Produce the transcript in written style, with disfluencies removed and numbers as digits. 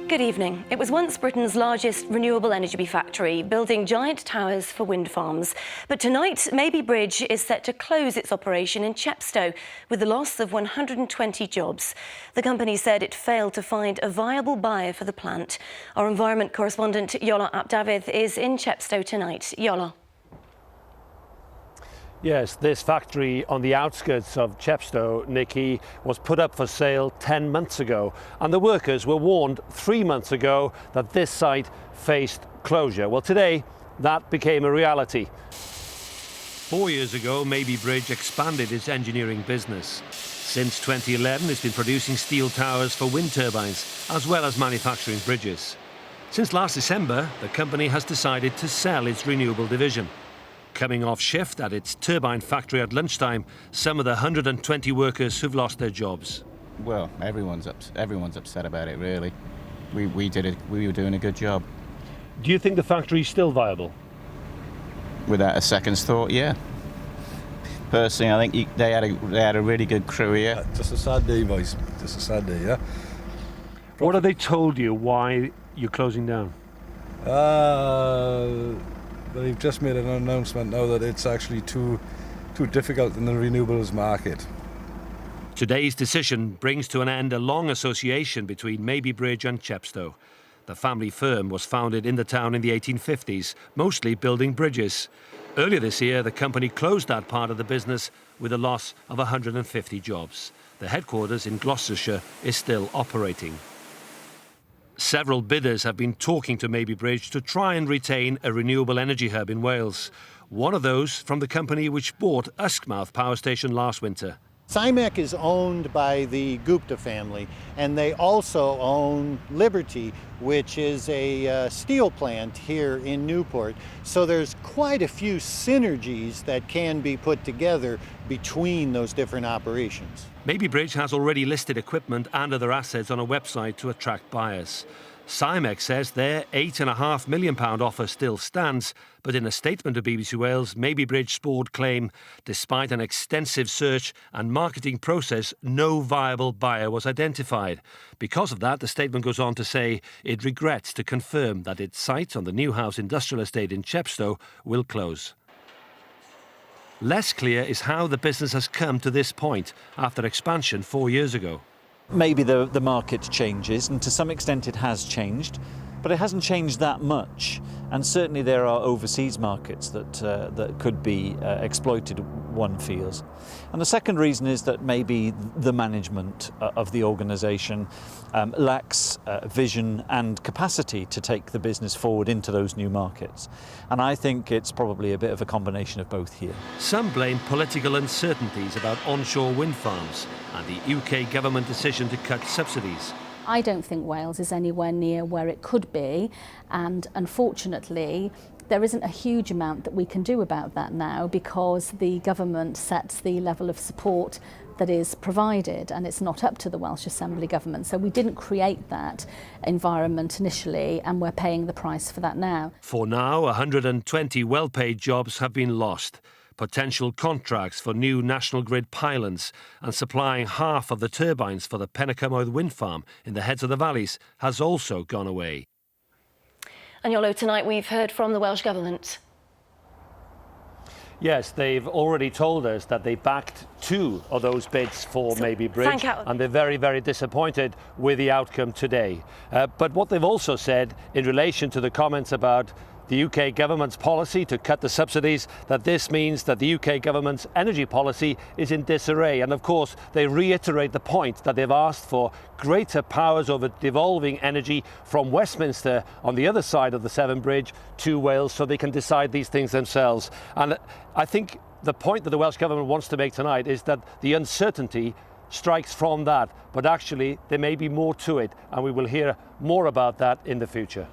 Good evening. It was once Britain's largest renewable energy factory, building giant towers for wind farms. But tonight, Mabey Bridge is set to close its operation in Chepstow, with the loss of 120 jobs. The company said it failed to find a viable buyer for the plant. Our environment correspondent, Iolo is in Chepstow tonight. Iolo. Yes, this factory on the outskirts of Chepstow, Nikki, was put up for sale 10 months ago, and the workers were warned 3 months ago that this site faced closure. Well, today that became a reality. 4 years ago, Mabey Bridge expanded its engineering business. Since 2011, it's been producing steel towers for wind turbines, as well as manufacturing bridges. Since last December, the company has decided to sell its renewable division. Coming off shift at its turbine factory at lunchtime, some of the 120 workers who've lost their jobs. Well, everyone's upset about it, really. We were doing a good job. Do you think the factory's still viable? Without a second's thought, yeah. Personally, I think they had a really good crew here. Just a sad day, boys. Just a sad day, yeah. What have they told you why you're closing down? They've just made an announcement now that it's actually too difficult in the renewables market. Today's decision brings to an end a long association between Mabey Bridge and Chepstow. The family firm was founded in the town in the 1850s, mostly building bridges. Earlier this year, the company closed that part of the business with a loss of 150 jobs. The headquarters in Gloucestershire is still operating. Several bidders have been talking to Mabey Bridge to try and retain a renewable energy hub in Wales. One of those from the company which bought Uskmouth Power Station last winter. Simec is owned by the Gupta family, and they also own Liberty, which is a steel plant here in Newport. So there's quite a few synergies that can be put together between those different operations. Mabey Bridge has already listed equipment and other assets on a website to attract buyers. Simec says their £8.5 million offer still stands, but in a statement to BBC Wales, Mabey Bridge Board claim, despite an extensive search and marketing process, no viable buyer was identified. Because of that, the statement goes on to say it regrets to confirm that its site on the Newhouse Industrial Estate in Chepstow will close. Less clear is how the business has come to this point after expansion 4 years ago. Maybe the market changes, and to some extent it has changed, but it hasn't changed that much. And certainly there are overseas markets that could be exploited, one feels. And the second reason is that maybe the management of the organisation lacks vision and capacity to take the business forward into those new markets. And I think it's probably a bit of a combination of both here. Some blame political uncertainties about onshore wind farms and the UK government decision to cut subsidies. I don't think Wales is anywhere near where it could be, and unfortunately there isn't a huge amount that we can do about that now, because the government sets the level of support that is provided, and it's not up to the Welsh Assembly government. So we didn't create that environment initially, and we're paying the price for that now. For now, 120 well-paid jobs have been lost. Potential contracts for new National Grid pylons and supplying half of the turbines for the Pennacymoedd wind farm in the Heads of the Valleys has also gone away. And Iolo, tonight we've heard from the Welsh Government. Yes, they've already told us that they backed 2 of those bids for Mabey Bridge, and they're very, very disappointed with the outcome today. But what they've also said in relation to the comments about the UK government's policy to cut the subsidies, that this means that the UK government's energy policy is in disarray. And of course, they reiterate the point that they've asked for greater powers over devolving energy from Westminster on the other side of the Severn Bridge to Wales, so they can decide these things themselves. And I think the point that the Welsh Government wants to make tonight is that the uncertainty strikes from that, but actually there may be more to it, and we will hear more about that in the future.